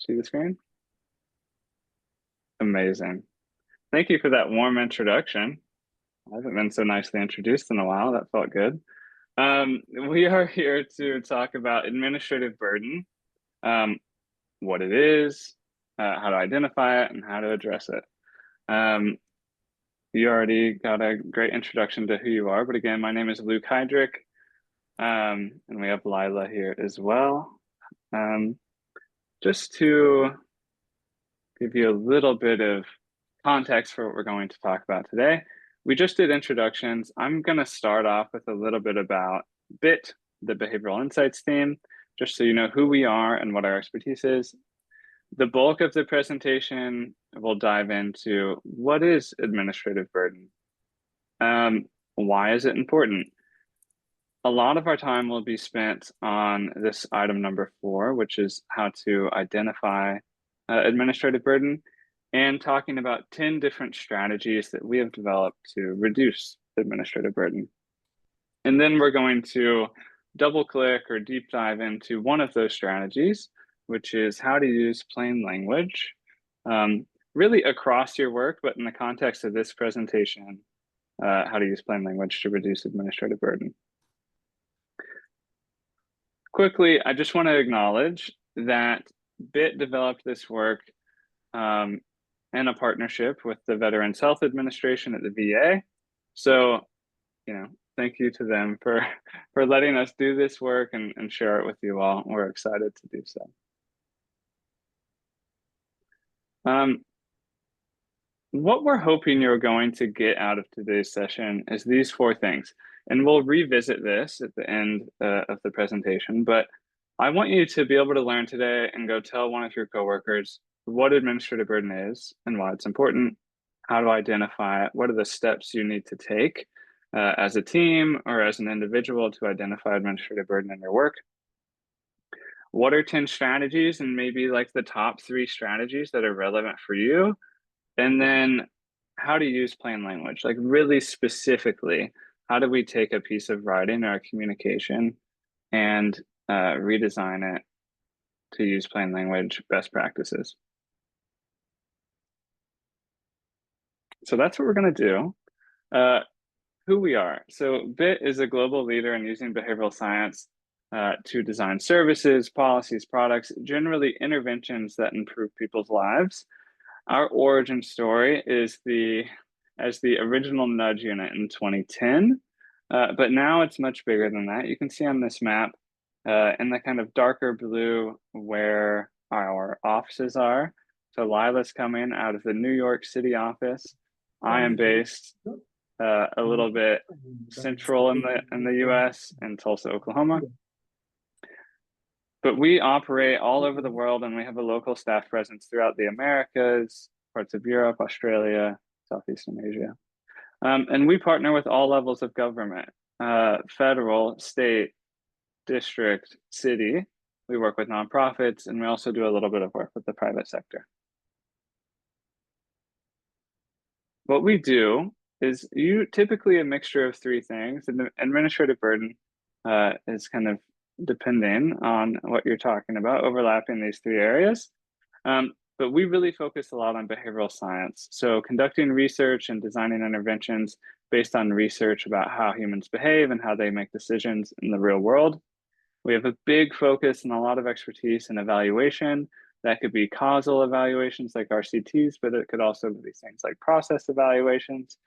See the screen? Amazing. Thank you for that warm introduction. I haven't been so nicely introduced in a while. That felt good. We are here to talk about administrative burden, um, what it is, how to identify it, and how to address it. Um, you already got a great introduction to who you are, but again, my name is Luke Heydrich, and we have Lila here as well. Just to give you a little bit of context for what we're going to talk about today. We just did introductions. I'm going to start off with a little bit about BIT, the Behavioral Insights theme, just so you know who we are and what our expertise is. The bulk of the presentation will dive into what is administrative burden? Why is it important? A lot of our time will be spent on this item number 4, which is how to identify administrative burden, and talking about 10 different strategies that we have developed to reduce administrative burden. And then we're going to double click or deep dive into one of those strategies, which is how to use plain language, really across your work, but in the context of this presentation, how to use plain language to reduce administrative burden. Quickly, I just want to acknowledge that BIT developed this work in a partnership with the Veterans Health Administration at the VA. So, thank you to them for letting us do this work and share it with you all. We're excited to do so. What we're hoping you're going to get out of today's session is these 4 things. And we'll revisit this at the end of the presentation, but I want you to be able to learn today and go tell one of your coworkers what administrative burden is and why it's important, how to identify it, what are the steps you need to take as a team or as an individual to identify administrative burden in your work. What are 10 strategies and maybe like the top 3 strategies that are relevant for you? And then how to use plain language, like really specifically, how do we take a piece of writing or communication and redesign it to use plain language best practices? So that's what we're going to do. Who we are. So BIT is a global leader in using behavioral science to design services, policies, products, generally interventions that improve people's lives. Our origin story is as the original nudge unit in 2010, but now it's much bigger than that. You can see on this map in the kind of darker blue where our offices are. So Lila's coming out of the New York City office. I am based a little bit central in the US in Tulsa, Oklahoma. But we operate all over the world, and we have a local staff presence throughout the Americas, parts of Europe, Australia, Southeastern Asia. And we partner with all levels of government, federal, state, district, city. We work with nonprofits, and we also do a little bit of work with the private sector. What we do is typically a mixture of 3 things. And administrative burden is kind of depending on what you're talking about, overlapping these 3 areas. But we really focus a lot on behavioral science. So conducting research and designing interventions based on research about how humans behave and how they make decisions in the real world. We have a big focus and a lot of expertise in evaluation. That could be causal evaluations like RCTs, but it could also be things like process evaluations.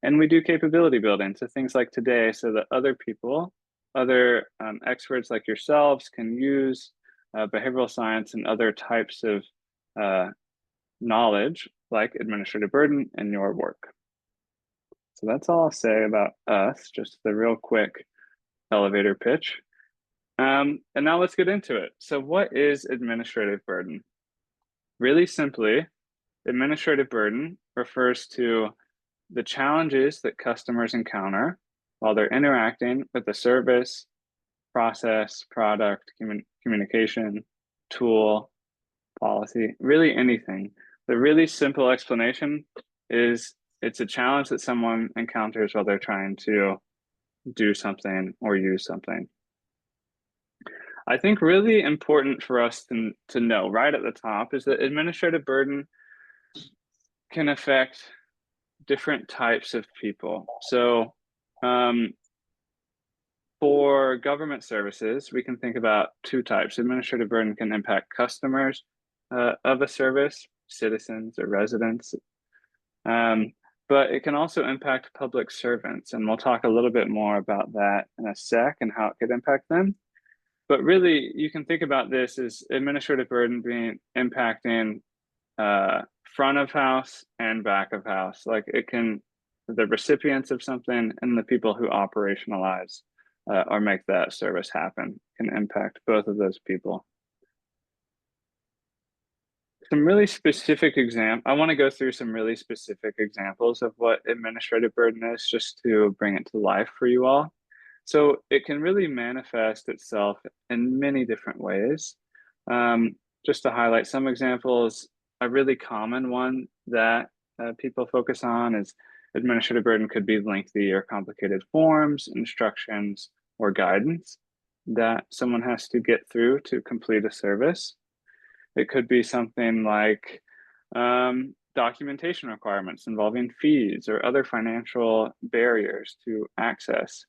And we do capability building, so things like today, so that other people, other experts like yourselves can use behavioral science and other types of knowledge like administrative burden in your work. So that's all I'll say about us, just the real quick elevator pitch. And now let's get into it. So what is administrative burden? Really simply, administrative burden refers to the challenges that customers encounter while they're interacting with the service, process, product, communication, tool, policy, really anything. The really simple explanation is it's a challenge that someone encounters while they're trying to do something or use something. I think really important for us to know right at the top is that administrative burden can affect different types of people. So, for government services, we can think about two types. Administrative burden can impact customers of a service, citizens or residents, um, but it can also impact public servants. And we'll talk a little bit more about that in a sec and how it could impact them. But really, you can think about this as administrative burden being impacting front of house and back of house. Like it can, the recipients of something and the people who operationalize or make that service happen can impact both of those people. Some really specific I want to go through some really specific examples of what administrative burden is just to bring it to life for you all. So it can really manifest itself in many different ways. Just to highlight some examples, a really common one that people focus on is administrative burden could be lengthy or complicated forms, instructions, or guidance that someone has to get through to complete a service. It could be something like documentation requirements involving fees or other financial barriers to access.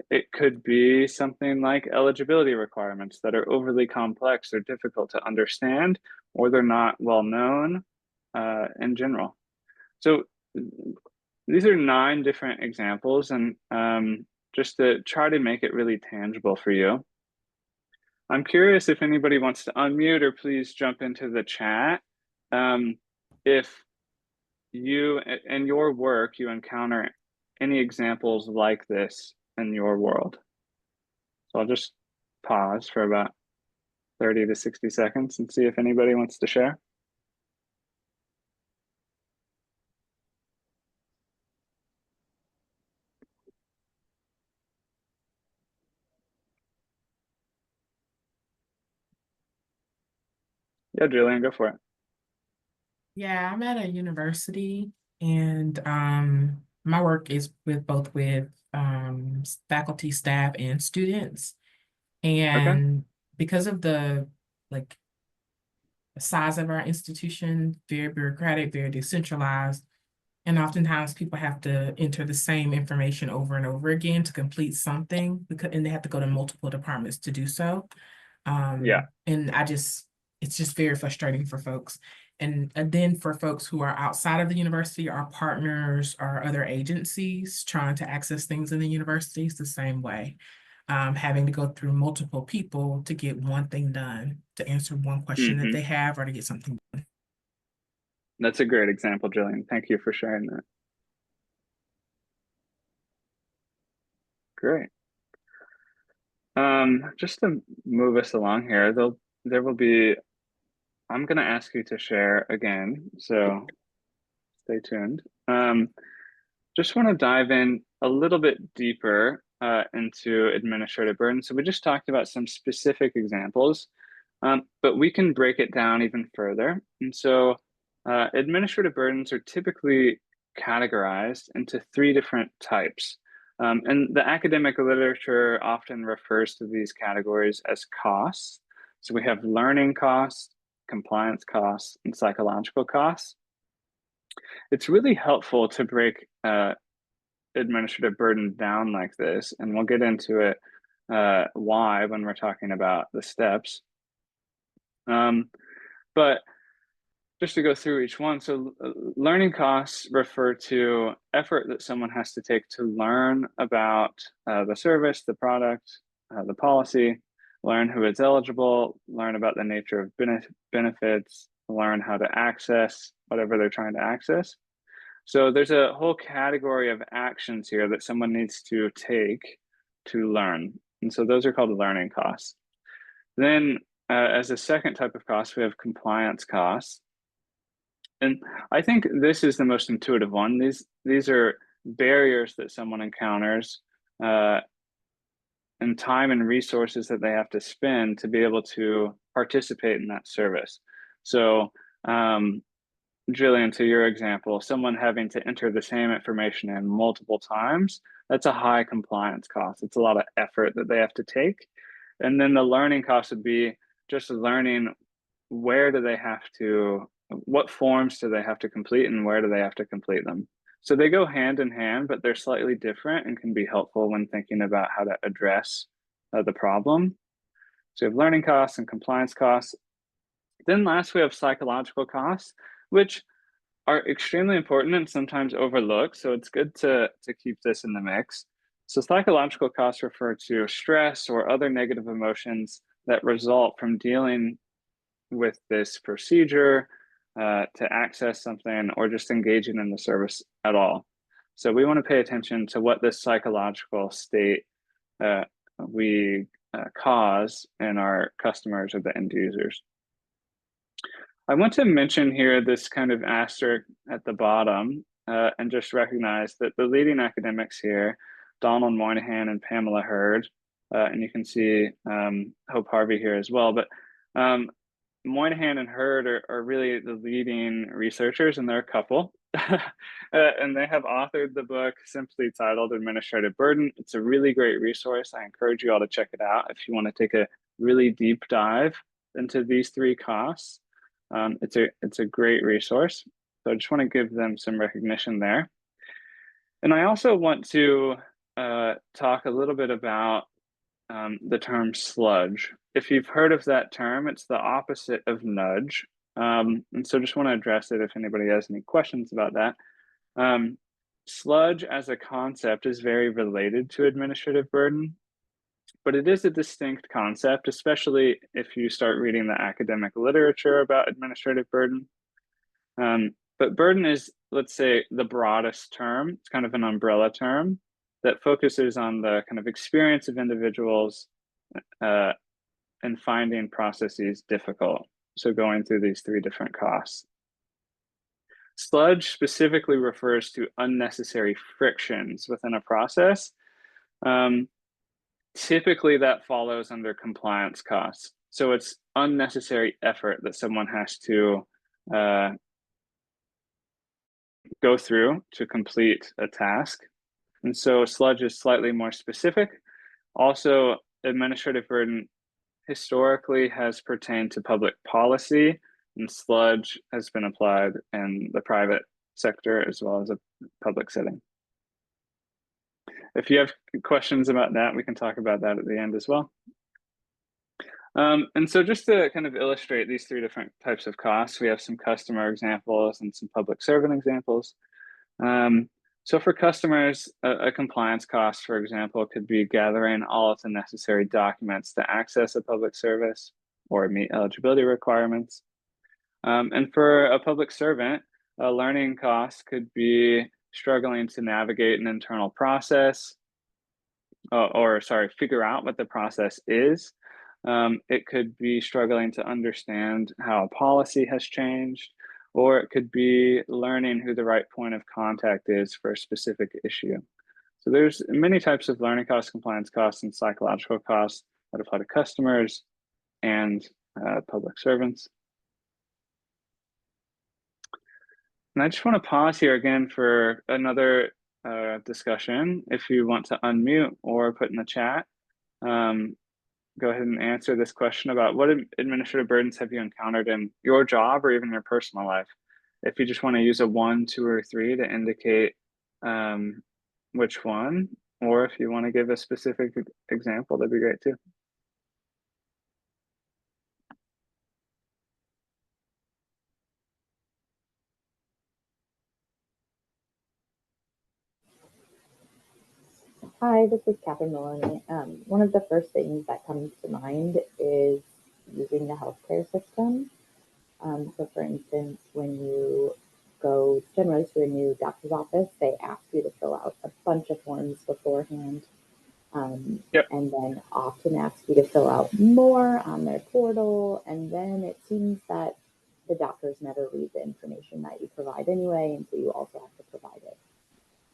It could be something like eligibility requirements that are overly complex or difficult to understand, or they're not well known in general. So these are 9 different examples, and just to try to make it really tangible for you. I'm curious if anybody wants to unmute or please jump into the chat. If you, in your work, you encounter any examples like this in your world. So I'll just pause for about 30 to 60 seconds and see if anybody wants to share. Yeah, Julian, go for it. Yeah, I'm at a university and my work is with faculty, staff, and students. Okay. And because of the like the size of our institution, very bureaucratic, very decentralized, and oftentimes people have to enter the same information over and over again to complete something and they have to go to multiple departments to do so. Yeah. And it's just very frustrating for folks. And then for folks who are outside of the university, our partners or other agencies trying to access things in the university, it's the same way. Having to go through multiple people to get one thing done, to answer one question that they have, or to get something done. That's a great example, Julian. Thank you for sharing that. Great. Just to move us along here, there will be, I'm going to ask you to share again, so stay tuned. Just want to dive in a little bit deeper into administrative burden. So we just talked about some specific examples, but we can break it down even further. And so administrative burdens are typically categorized into 3 different types. And the academic literature often refers to these categories as costs. So we have learning costs, compliance costs, and psychological costs. It's really helpful to break administrative burden down like this, and we'll get into it why when we're talking about the steps. But just to go through each one, so learning costs refer to effort that someone has to take to learn about the service, the product, the policy, learn who is eligible, learn about the nature of benefits, learn how to access whatever they're trying to access. So there's a whole category of actions here that someone needs to take to learn. And so those are called learning costs. Then as a second type of cost, we have compliance costs. And I think this is the most intuitive one. These are barriers that someone encounters and time and resources that they have to spend to be able to participate in that service. So Jillian, to your example, someone having to enter the same information in multiple times, that's a high compliance cost. It's a lot of effort that they have to take. And then the learning cost would be just learning where do they have to, what forms do they have to complete and where do they have to complete them. So they go hand in hand, but they're slightly different and can be helpful when thinking about how to address the problem. So you have learning costs and compliance costs. Then last, we have psychological costs, which are extremely important and sometimes overlooked. So it's good to keep this in the mix. So psychological costs refer to stress or other negative emotions that result from dealing with this procedure, to access something, or just engaging in the service at all. So we want to pay attention to what this psychological state we cause in our customers or the end users. I want to mention here this kind of asterisk at the bottom, and just recognize that the leading academics here, Donald Moynihan and Pamela Hurd, and you can see Hope Harvey here as well, but Moynihan and Hurd are really the leading researchers, and they're a couple. And they have authored the book simply titled Administrative Burden. It's a really great resource. I encourage you all to check it out if you want to take a really deep dive into these three costs. It's a great resource. So I just want to give them some recognition there. And I also want to talk a little bit about the term sludge. If you've heard of that term, it's the opposite of nudge. And so just want to address it if anybody has any questions about that. Sludge as a concept is very related to administrative burden, but it is a distinct concept, especially if you start reading the academic literature about administrative burden. But burden is, let's say, the broadest term. It's kind of an umbrella term that focuses on the kind of experience of individuals and finding processes difficult. So going through these three different costs. Sludge specifically refers to unnecessary frictions within a process. Typically that follows under compliance costs. So it's unnecessary effort that someone has to go through to complete a task. And so sludge is slightly more specific. Also, administrative burden historically has pertained to public policy, and sludge has been applied in the private sector as well as a public setting. If you have questions about that, we can talk about that at the end as well. And so just to kind of illustrate these three different types of costs, we have some customer examples and some public servant examples. So for customers, a compliance cost, for example, could be gathering all of the necessary documents to access a public service or meet eligibility requirements. And for a public servant, a learning cost could be struggling to navigate an internal process, figure out what the process is. It could be struggling to understand how a policy has changed, or it could be learning who the right point of contact is for a specific issue. So there's many types of learning costs, compliance costs, and psychological costs that apply to customers and public servants. And I just want to pause here again for another discussion. If you want to unmute or put in the chat, go ahead and answer this question about what administrative burdens have you encountered in your job or even your personal life. If you just want to use a 1, 2, or 3 to indicate which one, or if you want to give a specific example, that'd be great too. Hi, this is Catherine Maloney. One of the first things that comes to mind is using the healthcare system. So for instance, when you go generally to a new doctor's office, they ask you to fill out a bunch of forms beforehand, Yep. and then often ask you to fill out more on their portal. And then it seems that the doctors never read the information that you provide anyway, and so you also have to provide it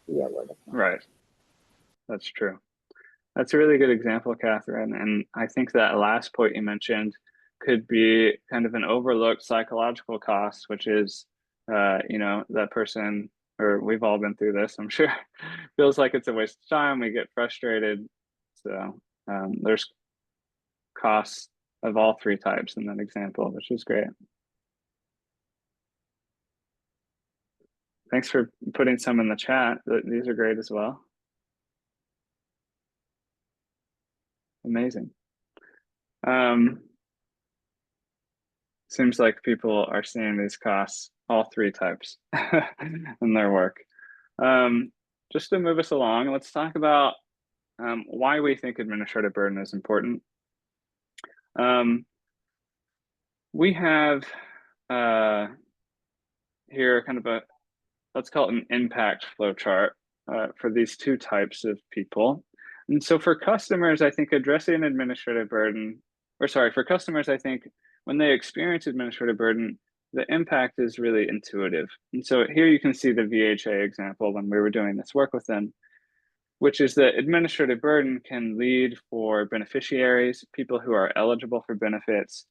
via word of mouth. Right. That's true. That's a really good example, Catherine. And I think that last point you mentioned could be kind of an overlooked psychological cost, which is, that person, or we've all been through this, I'm sure, feels like it's a waste of time. We get frustrated. So there's costs of all three types in that example, which is great. Thanks for putting some in the chat. These are great as well. Amazing. Seems like people are seeing these costs, all three types, in their work. Just to move us along, let's talk about why we think administrative burden is important. We have here kind of a, let's call it an impact flow chart for these two types of people. And so for customers, I think addressing administrative burden, or sorry, for customers, I think when they experience administrative burden, the impact is really intuitive. And so here you can see the VHA example when we were doing this work with them, which is that administrative burden can lead for beneficiaries, people who are eligible for benefits,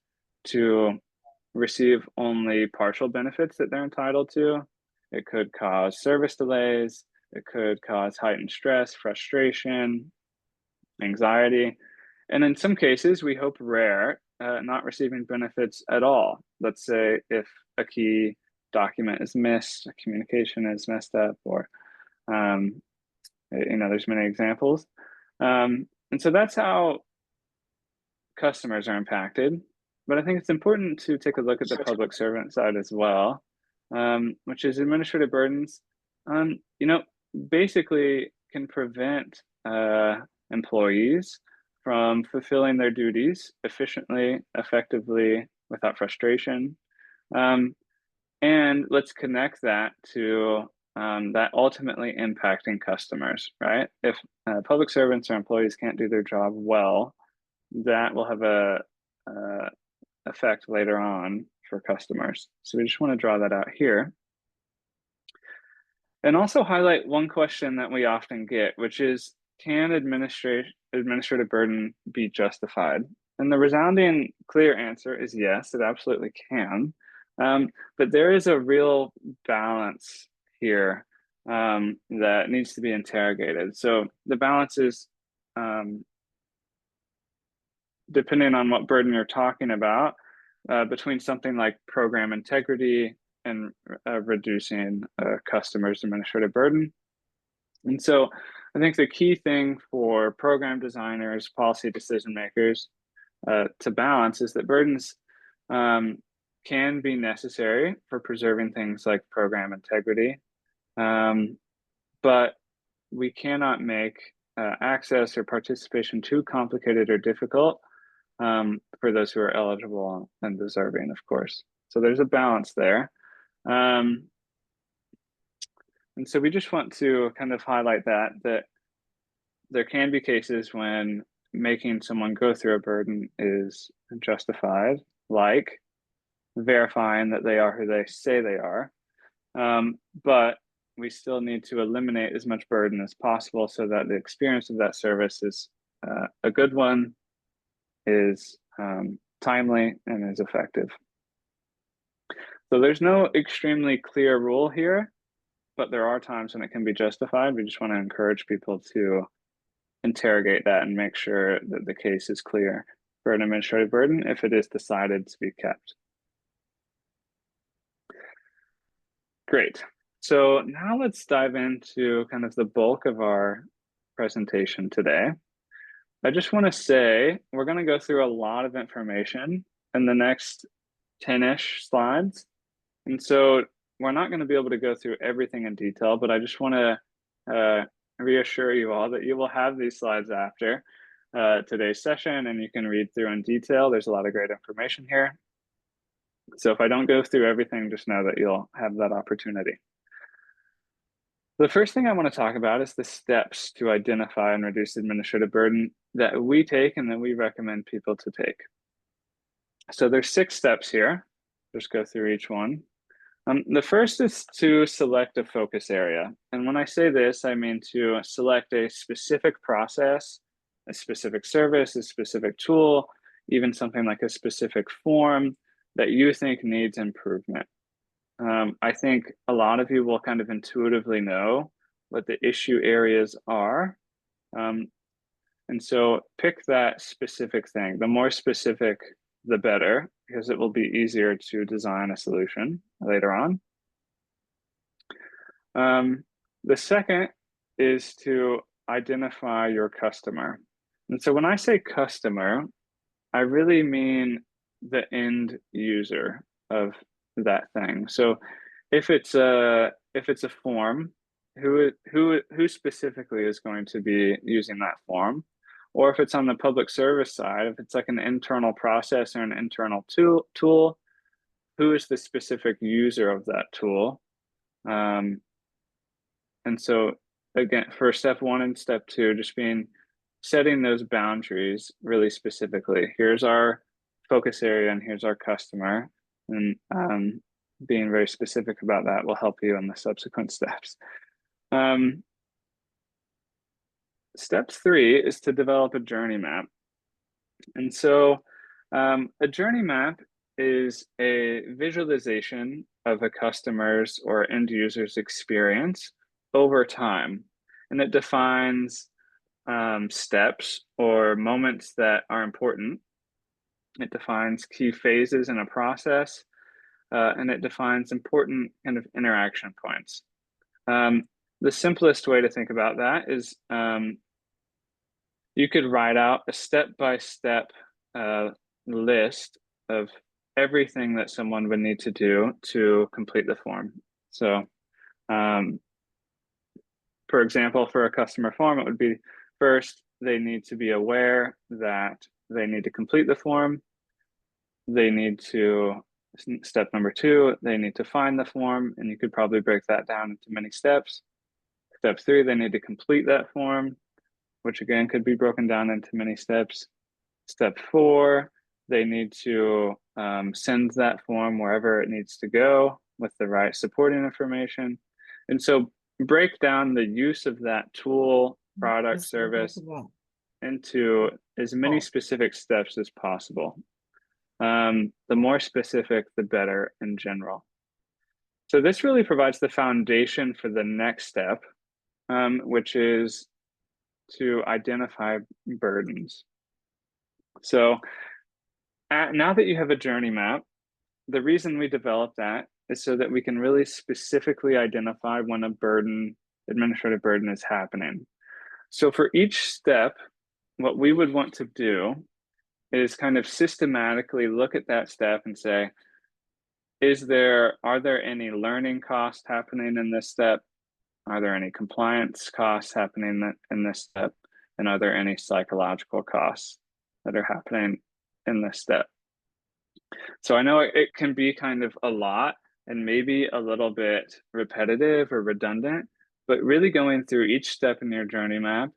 to receive only partial benefits that they're entitled to. It could cause service delays. It could cause heightened stress, frustration, anxiety. And in some cases, we hope rare, not receiving benefits at all. Let's say if a key document is missed, a communication is messed up, or there's many examples. And so that's how customers are impacted. But I think it's important to take a look at the public servant side as well, which is administrative burdens, basically can prevent employees from fulfilling their duties efficiently, effectively, without frustration. And let's connect that to that ultimately impacting customers, right? If public servants or employees can't do their job well, that will have a effect later on for customers. So we just want to draw that out here. And also highlight one question that we often get, which is, can administrative burden be justified? And the resounding clear answer is yes, it absolutely can. But there is a real balance here that needs to be interrogated. So the balance is, depending on what burden you're talking about, between something like program integrity and reducing customers' administrative burden. And so I think the key thing for program designers, policy decision makers to balance is that burdens can be necessary for preserving things like program integrity, but we cannot make access or participation too complicated or difficult for those who are eligible and deserving, of course. So there's a balance there. And so we just want to kind of highlight that there can be cases when making someone go through a burden is justified, like verifying that they are who they say they are. But we still need to eliminate as much burden as possible so that the experience of that service is a good one, is timely, and is effective. So there's no extremely clear rule here, but there are times when it can be justified. We just want to encourage people to interrogate that and make sure that the case is clear for an administrative burden if it is decided to be kept. Great. So now let's dive into kind of the bulk of our presentation today. I just want to say we're going to go through a lot of information in the next 10-ish slides. And so we're not going to be able to go through everything in detail, but I just want to reassure you all that you will have these slides after today's session, and you can read through in detail. There's a lot of great information here. So if I don't go through everything, just know that you'll have that opportunity. The first thing I want to talk about is the steps to identify and reduce administrative burden that we take and that we recommend people to take. So there's 6 steps here. Just go through each one. The first is to select a focus area. And when I say this, I mean to select a specific process, a specific service, a specific tool, even something like a specific form that you think needs improvement. I think a lot of you will kind of intuitively know what the issue areas are. And And so pick that specific thing. The more specific, the better, because it will be easier to design a solution later on. The second is to identify your customer. And so when I say customer, I really mean the end user of that thing. So if it's a form, who specifically is going to be using that form? Or if it's on the public service side, if it's like an internal process or an internal tool, who is the specific user of that tool? And so again, for step 1 and step 2, just setting those boundaries really specifically. Here's our focus area and here's our customer. And being very specific about that will help you in the subsequent steps. Step 3 is to develop a journey map. And so a journey map is a visualization of a customer's or end user's experience over time. And it defines steps or moments that are important. It defines key phases in a process, and it defines important kind of interaction points. The simplest way to think about that is you could write out a step-by-step list of everything that someone would need to do to complete the form. So, for example, for a customer form, it would be first, they need to be aware that they need to complete the form. They need to, step number 2, they need to find the form, and you could probably break that down into many steps. Step 3, they need to complete that form, which again could be broken down into many steps. Step 4, they need to send that form wherever it needs to go with the right supporting information. And so break down the use of that tool, product, service into as many specific steps as possible. The more specific, the better in general. So this really provides the foundation for the next step, which is to identify burdens. So now that you have a journey map, the reason we developed that is so that we can really specifically identify when a administrative burden is happening. So for each step, what we would want to do is kind of systematically look at that step and say, are there any learning costs happening in this step? Are there any compliance costs happening in this step? And are there any psychological costs that are happening in this step? So I know it can be kind of a lot and maybe a little bit repetitive or redundant, but really going through each step in your journey map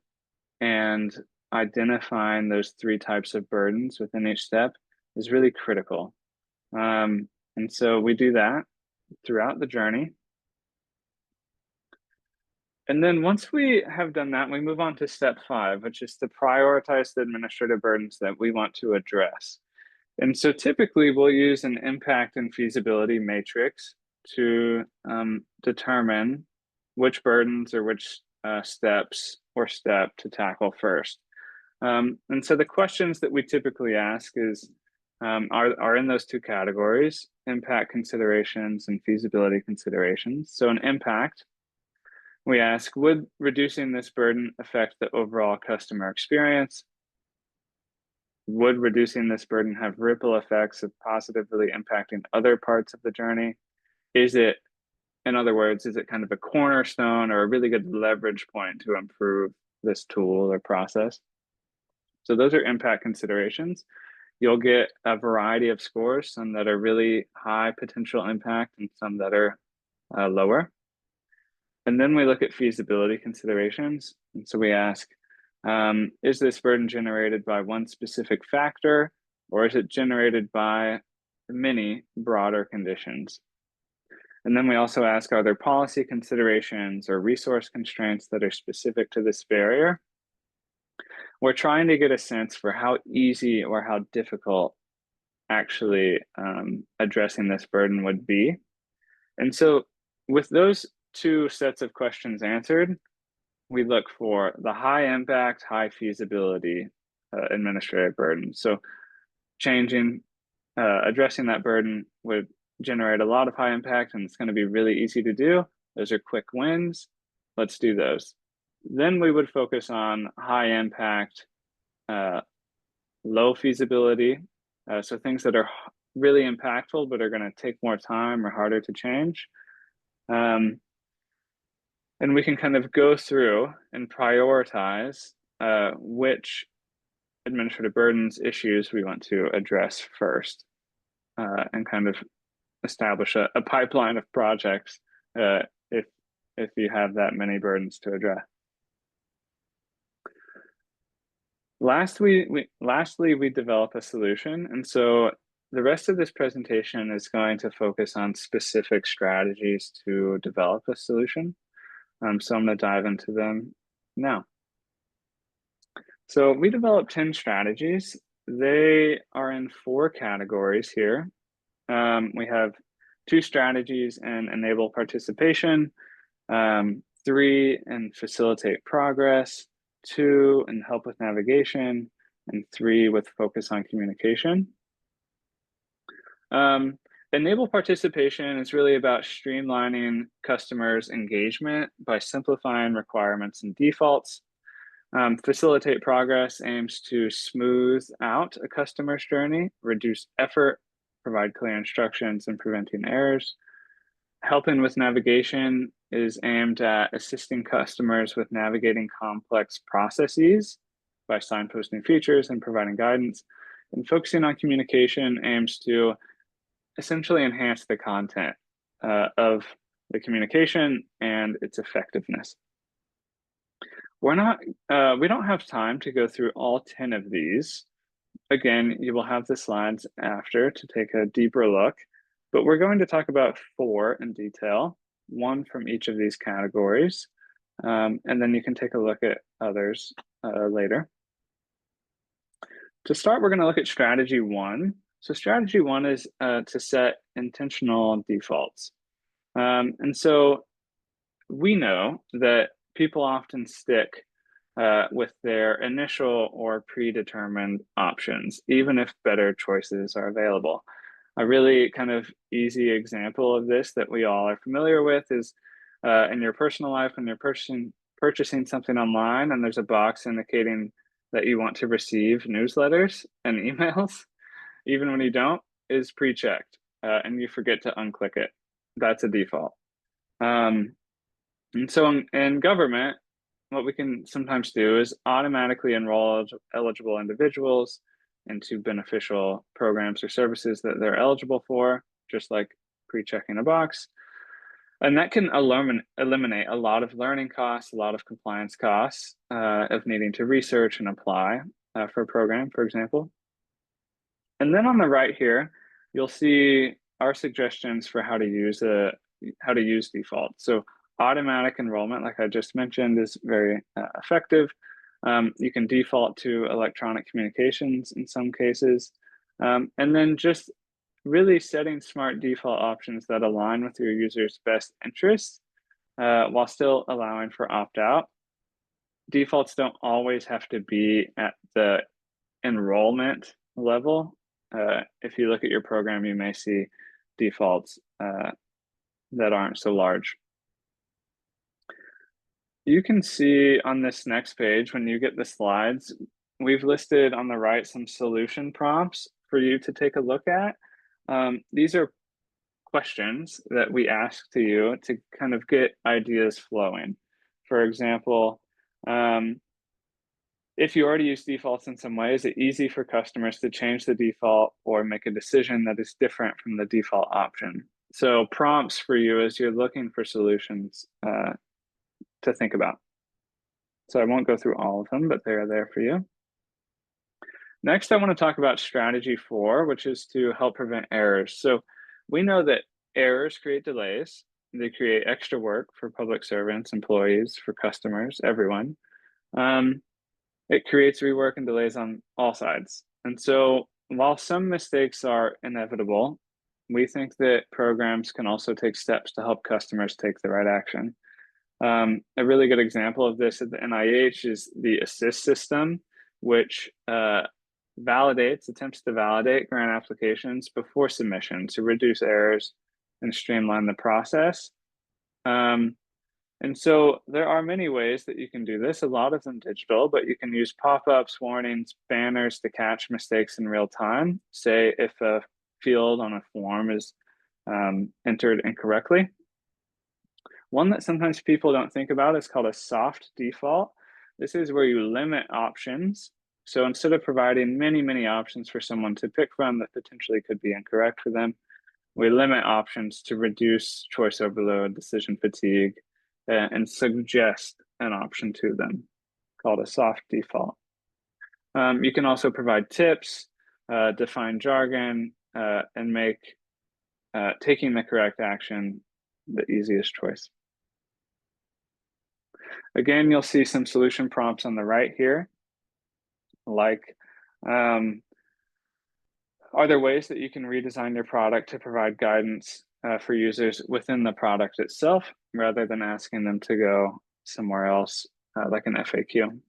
and identifying those 3 types of burdens within each step is really critical. And so we do that throughout the journey. And then once we have done that, we move on to step 5, which is to prioritize the administrative burdens that we want to address. And so typically we'll use an impact and feasibility matrix to determine which burdens or which step to tackle first. And so the questions that we typically ask is, are in those 2 categories, impact considerations and feasibility considerations. So an impact, we ask, would reducing this burden affect the overall customer experience? Would reducing this burden have ripple effects of positively impacting other parts of the journey? Is it, in other words, is it kind of a cornerstone or a really good leverage point to improve this tool or process? So those are impact considerations. You'll get a variety of scores, some that are really high potential impact and some that are lower. And then we look at feasibility considerations. And so we ask, is this burden generated by one specific factor, or is it generated by many broader conditions? And then we also ask, are there policy considerations or resource constraints that are specific to this barrier? We're trying to get a sense for how easy or how difficult actually addressing this burden would be. And so with those 2 sets of questions answered, we look for the high impact, high feasibility administrative burden. So addressing that burden would generate a lot of high impact, and it's going to be really easy to do. Those are quick wins. Let's do those. Then we would focus on high impact, low feasibility. So things that are really impactful, but are going to take more time or harder to change. And we can kind of go through and prioritize which administrative burdens issues we want to address first, and kind of establish a pipeline of projects if you have that many burdens to address. Lastly, we develop a solution, and so the rest of this presentation is going to focus on specific strategies to develop a solution. So I'm going to dive into them now. So we developed 10 strategies. They are in 4 categories here. We have 2 strategies in enable participation, 3 in facilitate progress, 2 in help with navigation, and 3 with focus on communication. Enable participation is really about streamlining customers' engagement by simplifying requirements and defaults. Facilitate progress aims to smooth out a customer's journey, reduce effort, provide clear instructions, and preventing errors. Helping with navigation is aimed at assisting customers with navigating complex processes by signposting features and providing guidance. And focusing on communication aims to essentially enhance the content of the communication and its effectiveness. We don't have time to go through all 10 of these. Again, you will have the slides after to take a deeper look, but we're going to talk about 4 in detail, 1 from each of these categories, and then you can take a look at others later. To start, we're going to look at strategy 1. So strategy 1 is to set intentional defaults. And so we know that people often stick with their initial or predetermined options, even if better choices are available. A really kind of easy example of this that we all are familiar with is in your personal life when you're purchasing something online and there's a box indicating that you want to receive newsletters and emails, even when you don't, is pre-checked and you forget to unclick it. That's a default. And so in government, what we can sometimes do is automatically enroll eligible individuals into beneficial programs or services that they're eligible for, just like pre-checking a box. And that can eliminate a lot of learning costs, a lot of compliance costs of needing to research and apply for a program, for example. And then on the right here, you'll see our suggestions for how to use defaults. So automatic enrollment, like I just mentioned, is very effective. You can default to electronic communications in some cases. And then just really setting smart default options that align with your user's best interests while still allowing for opt-out. Defaults don't always have to be at the enrollment level. If you look at your program, you may see defaults that aren't so large. You can see on this next page, when you get the slides, we've listed on the right some solution prompts for you to take a look at. These are questions that we ask to you to kind of get ideas flowing. For example, if you already use defaults in some way, is it easy for customers to change the default or make a decision that is different from the default option? So prompts for you as you're looking for solutions to think about. So I won't go through all of them, but they are there for you. Next, I want to talk about strategy 4, which is to help prevent errors. So we know that errors create delays. They create extra work for public servants, employees, for customers, everyone. It creates rework and delays on all sides. And so while some mistakes are inevitable, we think that programs can also take steps to help customers take the right action. A really good example of this at the NIH is the ASSIST system, which attempts to validate grant applications before submission to reduce errors and streamline the process. And so there are many ways that you can do this, a lot of them digital, but you can use pop-ups, warnings, banners to catch mistakes in real time. Say if a field on a form is entered incorrectly. One that sometimes people don't think about is called a soft default. This is where you limit options. So instead of providing many options for someone to pick from that potentially could be incorrect for them, we limit options to reduce choice overload, decision fatigue, and suggest an option to them, called a soft default. You can also provide tips, define jargon, and make taking the correct action the easiest choice. Again, you'll see some solution prompts on the right here, like, are there ways that you can redesign your product to provide guidance for users within the product itself, rather than asking them to go somewhere else, like an FAQ,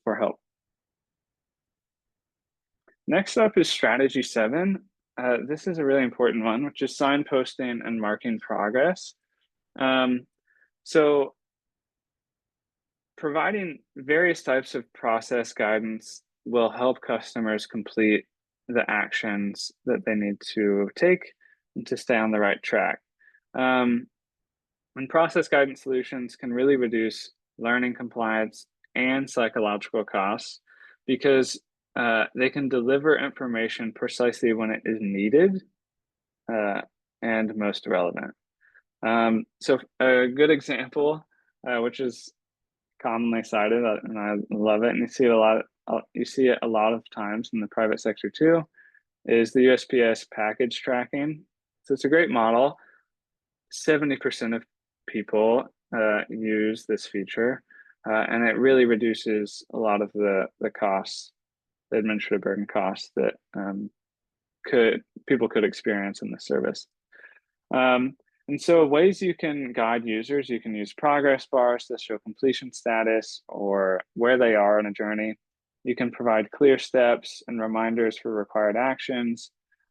for help? Next up is strategy 7. This is a really important one, which is signposting and marking progress. So providing various types of process guidance will help customers complete the actions that they need to take and to stay on the right track. And process guidance solutions can really reduce learning compliance and psychological costs because they can deliver information precisely when it is needed and most relevant. So a good example, which is commonly cited, and I love it, and you see it a lot of times in the private sector too, is the USPS package tracking. So it's a great model. 70% of people use this feature, and it really reduces a lot of the costs, the administrative burden costs that people could experience in the service. And so ways you can guide users, you can use progress bars to show completion status or where they are in a journey. You can provide clear steps and reminders for required actions.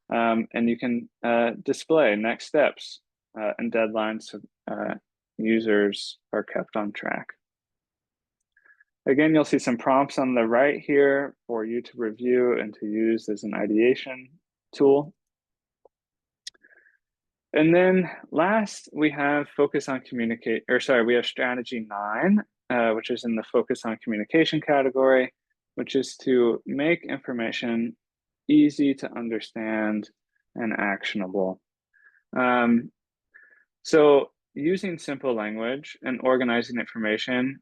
And you can display next steps and deadlines so users are kept on track. Again, you'll see some prompts on the right here for you to review and to use as an ideation tool. And then last, we have we have strategy 9, which is in the focus on communication category, which is to make information easy to understand and actionable. So using simple language and organizing information,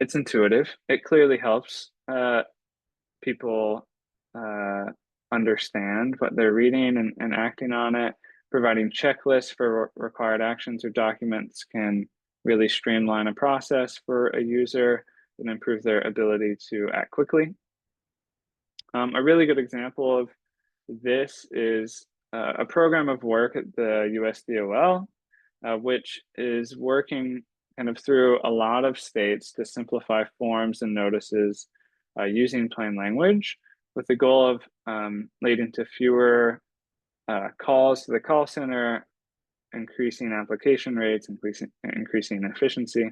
it's intuitive. It clearly helps people understand what they're reading and acting on it. Providing checklists for required actions or documents can really streamline a process for a user and improve their ability to act quickly. A really good example of this is a program of work at the USDOL, which is working kind of through a lot of states to simplify forms and notices using plain language, with the goal of leading to fewer calls to the call center, increasing application rates, increasing efficiency.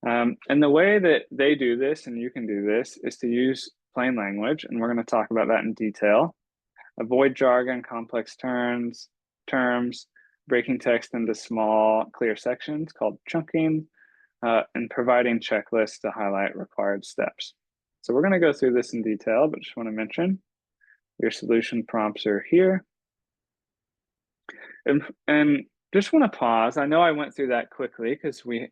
And the way that they do this, and you can do this, is to use plain language, and we're going to talk about that in detail. Avoid jargon, complex terms, breaking text into small, clear sections called chunking, and providing checklists to highlight required steps. So we're going to go through this in detail, but just want to mention your solution prompts are here. And just want to pause. I know I went through that quickly because we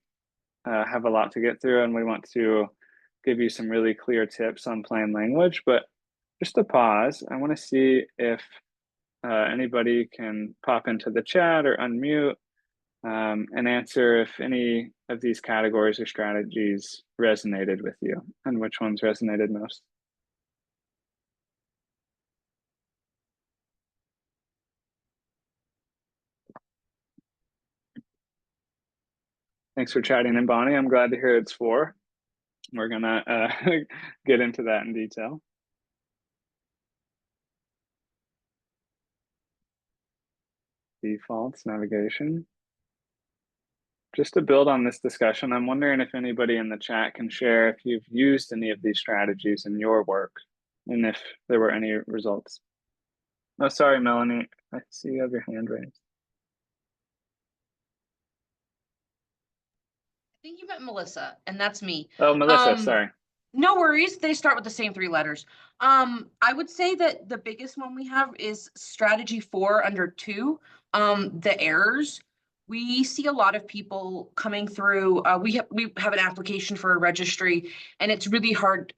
have a lot to get through and we want to give you some really clear tips on plain language, but just to pause, I want to see if anybody can pop into the chat or unmute and answer if any of these categories or strategies resonated with you and which ones resonated most. Thanks for chatting in, Bonnie. I'm glad to hear it's 4. We're gonna get into that in detail. Defaults, navigation. Just to build on this discussion, I'm wondering if anybody in the chat can share if you've used any of these strategies in your work and if there were any results. Oh, sorry, Melanie. I see you have your hand raised. I think you meant Melissa, and that's me. Oh, Melissa, sorry. No worries. They start with the same 3 letters. I would say that the biggest one we have is strategy 4 under 2, the errors. We see a lot of people coming through. We have an application for a registry, and it's really hard.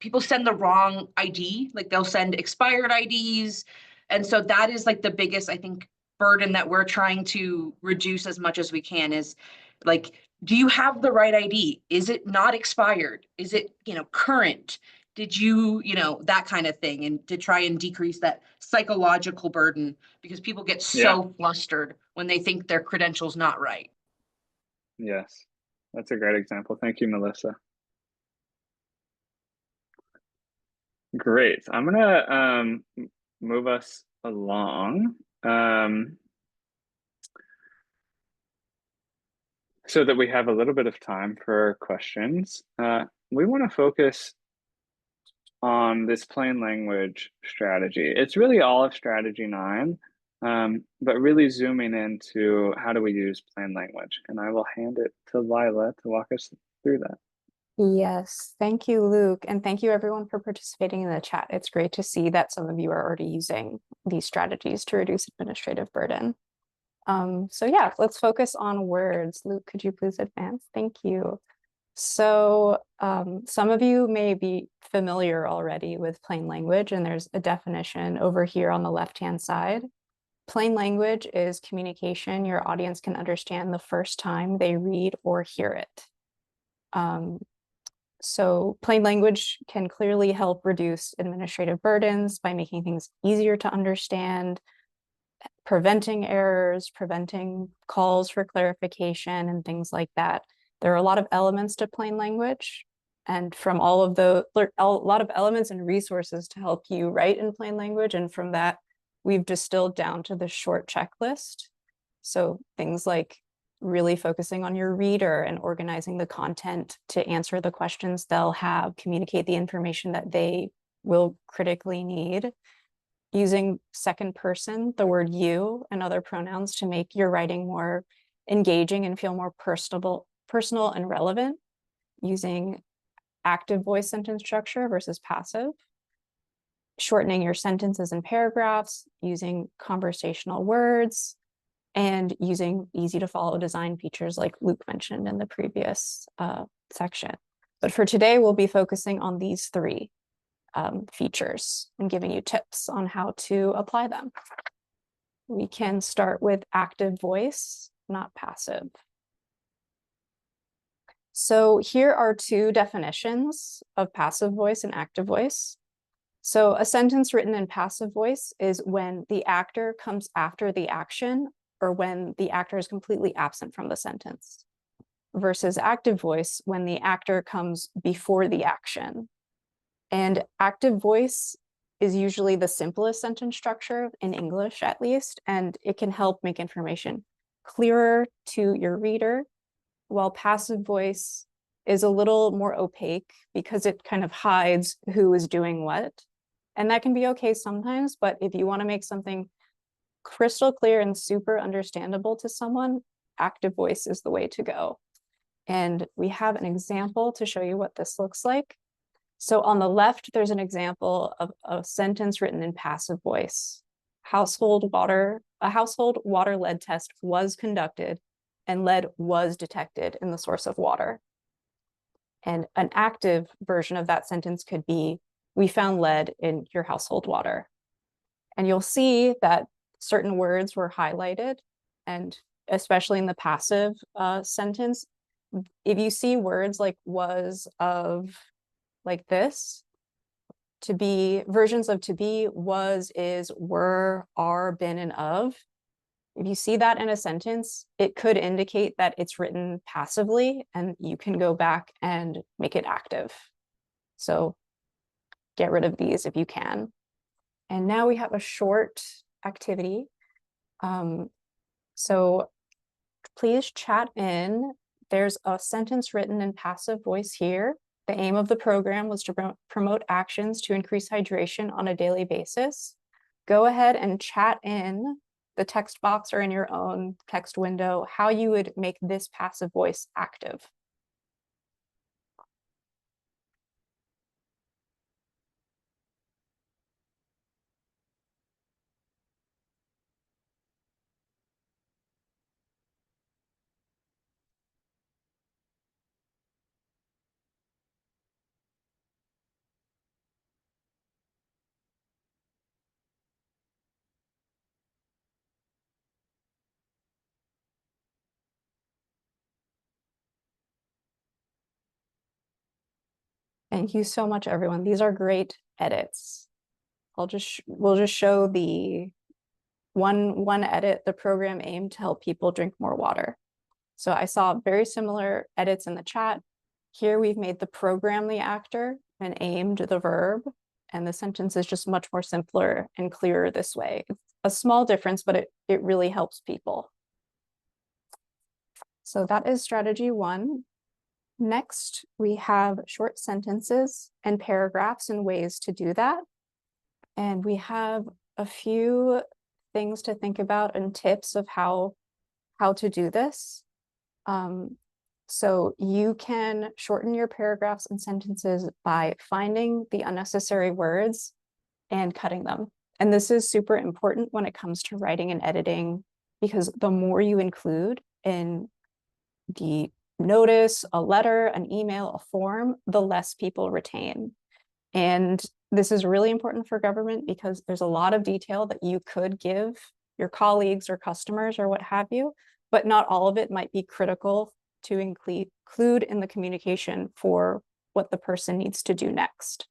People send the wrong ID, like they'll send expired IDs. And so that is like the biggest, I think, burden that we're trying to reduce as much as we can is like, do you have the right ID? Is it not expired? Is it, current? Did you, that kind of thing, and to try and decrease that psychological burden because people get so flustered when they think their credential's not right. Yes, that's a great example. Thank you, Melissa. Great. I'm gonna move us along so that we have a little bit of time for questions. We want to focus on this plain language strategy. It's really all of strategy 9, but really zooming into how do we use plain language. And I will hand it to Lila to walk us through that. Yes, thank you, Luke. And thank you everyone for participating in the chat. It's great to see that some of you are already using these strategies to reduce administrative burden. So yeah, let's focus on words. Luke, could you please advance? Thank you. So some of you may be familiar already with plain language, and there's a definition over here on the left-hand side. Plain language is communication your audience can understand the first time they read or hear it. So plain language can clearly help reduce administrative burdens by making things easier to understand, preventing errors, preventing calls for clarification, and things like that. There are a lot of elements to plain language, and from all of a lot of elements and resources to help you write in plain language. And from that, we've distilled down to the short checklist. So things like really focusing on your reader and organizing the content to answer the questions they'll have, communicate the information that they will critically need, using second person, the word you, and other pronouns to make your writing more engaging and feel more personal and relevant, using active voice sentence structure versus passive, shortening your sentences and paragraphs, using conversational words, and using easy to follow design features like Luke mentioned in the previous section. But for today, we'll be focusing on these 3 features and giving you tips on how to apply them. We can start with active voice, not passive. So here are 2 definitions of passive voice and active voice. So a sentence written in passive voice is when the actor comes after the action or when the actor is completely absent from the sentence, versus active voice when the actor comes before the action. And active voice is usually the simplest sentence structure in English, at least, and it can help make information clearer to your reader, while passive voice is a little more opaque because it kind of hides who is doing what. And that can be okay sometimes, but if you want to make something crystal clear and super understandable to someone, active voice is the way to go. And we have an example to show you what this looks like. So on the left, there's an example of a sentence written in passive voice. A household water lead test was conducted and lead was detected in the source of water. And an active version of that sentence could be, we found lead in your household water. And you'll see that certain words were highlighted, and especially in the passive sentence, if you see words like was, of, like this, to be, versions of to be, was, is, were, are, been, and of, If you see that in a sentence, it could indicate that it's written passively, and you can go back and make it active. So get rid of these if you can. And now we have a short activity. So please chat in. There's a sentence written in passive voice here. The aim of the program was to promote actions to increase hydration on a daily basis. Go ahead and chat in the text box or in your own text window how you would make this passive voice active. Thank you so much, everyone. These are great edits. We'll just show the one edit. The program aimed to help people drink more water. So I saw very similar edits in the chat. Here we've made the program the actor and aimed the verb, and the sentence is just much more simpler and clearer this way. It's a small difference, but it really helps people. So that is strategy 1. Next, we have short sentences and paragraphs and ways to do that. And we have a few things to think about and tips of how to do this. So you can shorten your paragraphs and sentences by finding the unnecessary words and cutting them. And this is super important when it comes to writing and editing, because the more you include in the notice, a letter, an email, a form, the less people retain. And this is really important for government because there's a lot of detail that you could give your colleagues or customers or what have you, but not all of it might be critical to include in the communication for what the person needs to do next.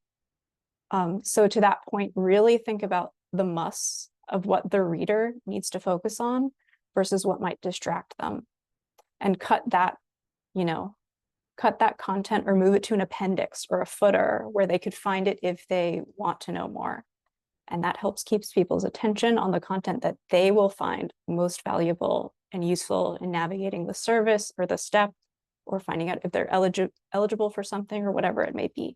So to that point, really think about the musts of what the reader needs to focus on versus what might distract them, and cut that content or move it to an appendix or a footer where they could find it if they want to know more. And that helps keeps people's attention on the content that they will find most valuable and useful in navigating the service or the step, or finding out if they're eligible for something or whatever it may be.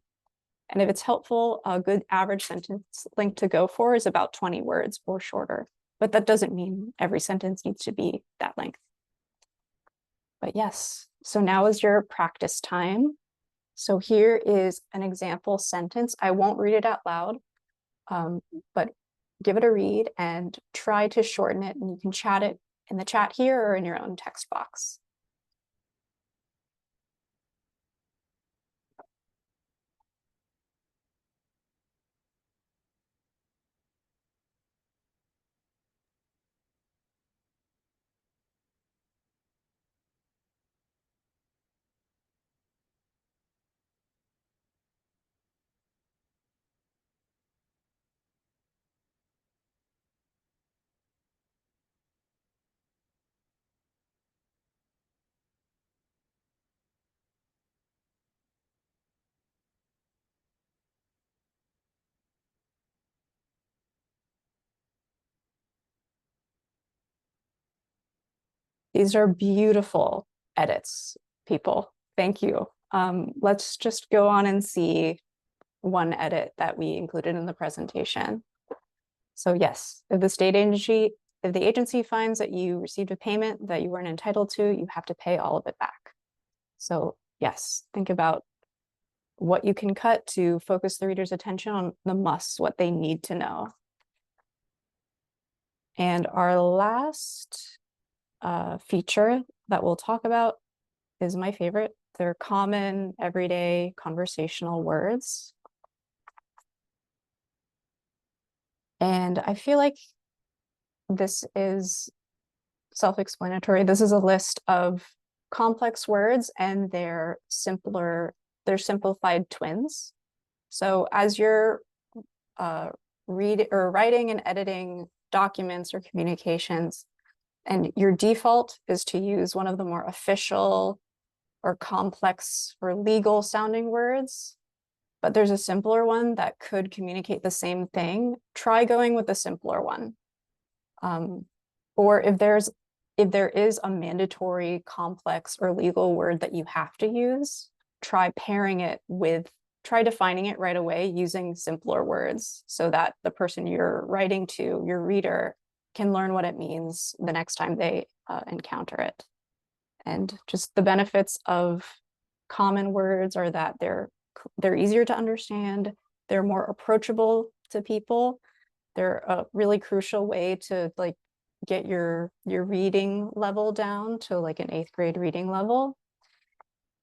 And if it's helpful, a good average sentence length to go for is about 20 words or shorter. But that doesn't mean every sentence needs to be that length. But yes, so now is your practice time. So here is an example sentence. I won't read it out loud, but give it a read and try to shorten it. And you can chat it in the chat here or in your own text box. These are beautiful edits, people. Thank you. Let's just go on and see one edit that we included in the presentation. So yes, if the agency finds that you received a payment that you weren't entitled to, you have to pay all of it back. So yes, think about what you can cut to focus the reader's attention on the musts, what they need to know. And our last feature that we'll talk about is my favorite. They're common, everyday conversational words. And I feel like this is self-explanatory. This is a list of complex words and their simplified twins. So as you're writing and editing documents or communications, And your default is to use one of the more official or complex or legal sounding words, but there's a simpler one that could communicate the same thing. Try going with the simpler one. Or if there is a mandatory, complex, or legal word that you have to use, try defining it right away using simpler words so that the person you're writing to, your reader, can learn what it means the next time they encounter it. And just the benefits of common words are that they're easier to understand, they're more approachable to people, they're a really crucial way to like get your reading level down to like an 8th grade reading level.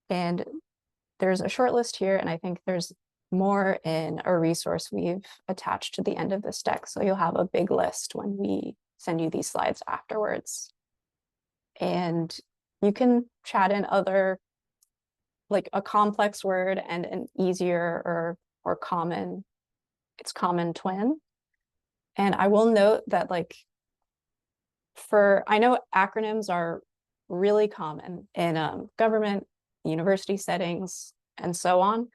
And there's a short list here, and I think there's more in a resource we've attached to the end of this deck. So you'll have a big list when we send you these slides afterwards. And you can chat in other, like a complex word and an easier or common, its common twin. And I will note that like I know acronyms are really common in government, university settings, and so on.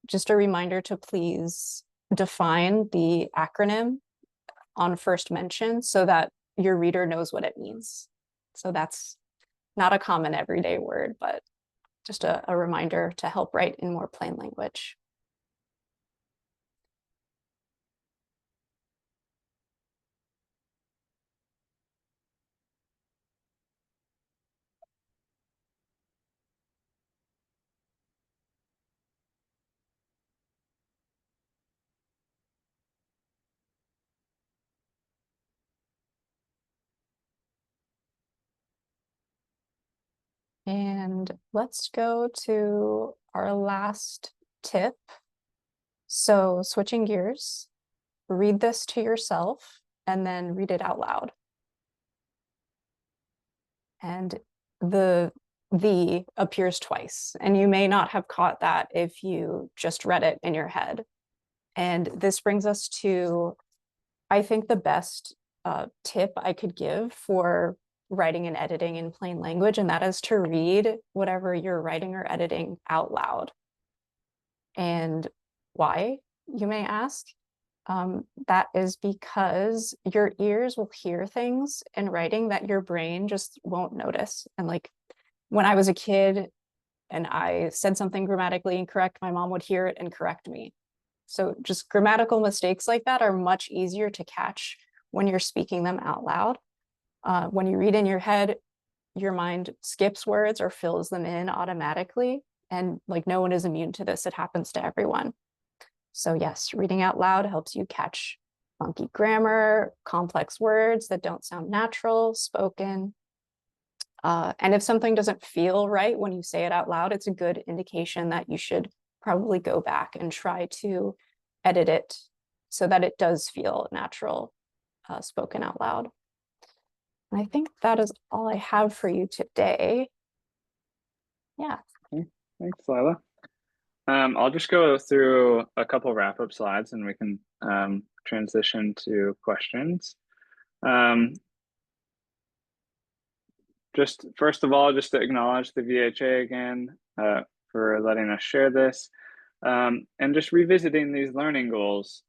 Just a reminder to please define the acronym on first mention so that your reader knows what it means. So that's not a common everyday word, but just a reminder to help write in more plain language. And let's go to our last tip. So switching gears, read this to yourself and then read it out loud. And the appears twice, and you may not have caught that if you just read it in your head. And this brings us to, I think, the best tip I could give for writing and editing in plain language, and that is to read whatever you're writing or editing out loud. And why, you may ask? That is because your ears will hear things in writing that your brain just won't notice. And like when I was a kid and I said something grammatically incorrect, my mom would hear it and correct me. So just grammatical mistakes like that are much easier to catch when you're speaking them out loud. When you read in your head, your mind skips words or fills them in automatically. And like no one is immune to this. It happens to everyone. So yes, reading out loud helps you catch funky grammar, complex words that don't sound natural, spoken. And if something doesn't feel right when you say it out loud, it's a good indication that you should probably go back and try to edit it so that it does feel natural, spoken out loud. And I think that is all I have for you today. Yeah. Okay. Thanks, Lila. I'll just go through a couple wrap-up slides and we can transition to questions. Just first of all, just to acknowledge the VHA again for letting us share this and just revisiting these learning goals.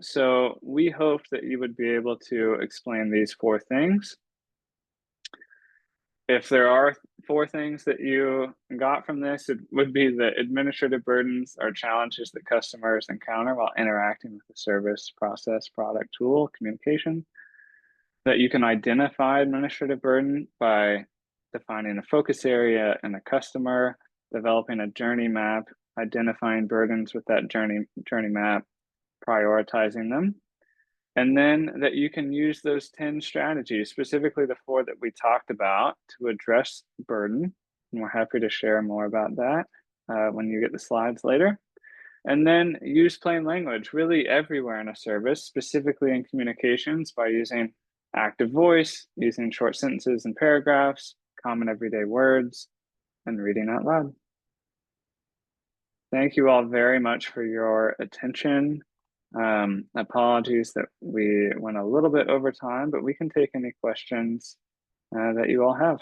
So we hoped that you would be able to explain these 4 things. If there are 4 things that you got from this, it would be that administrative burdens are challenges that customers encounter while interacting with the service, process, product, tool, communication. That you can identify administrative burden by defining a focus area and a customer, developing a journey map, identifying burdens with that journey map, prioritizing them. And then that you can use those 10 strategies, specifically the 4 that we talked about, to address burden. And we're happy to share more about that when you get the slides later. And then use plain language really everywhere in a service, specifically in communications, by using active voice, using short sentences and paragraphs, common everyday words, and reading out loud. Thank you all very much for your attention Apologies that we went a little bit over time, but we can take any questions that you all have.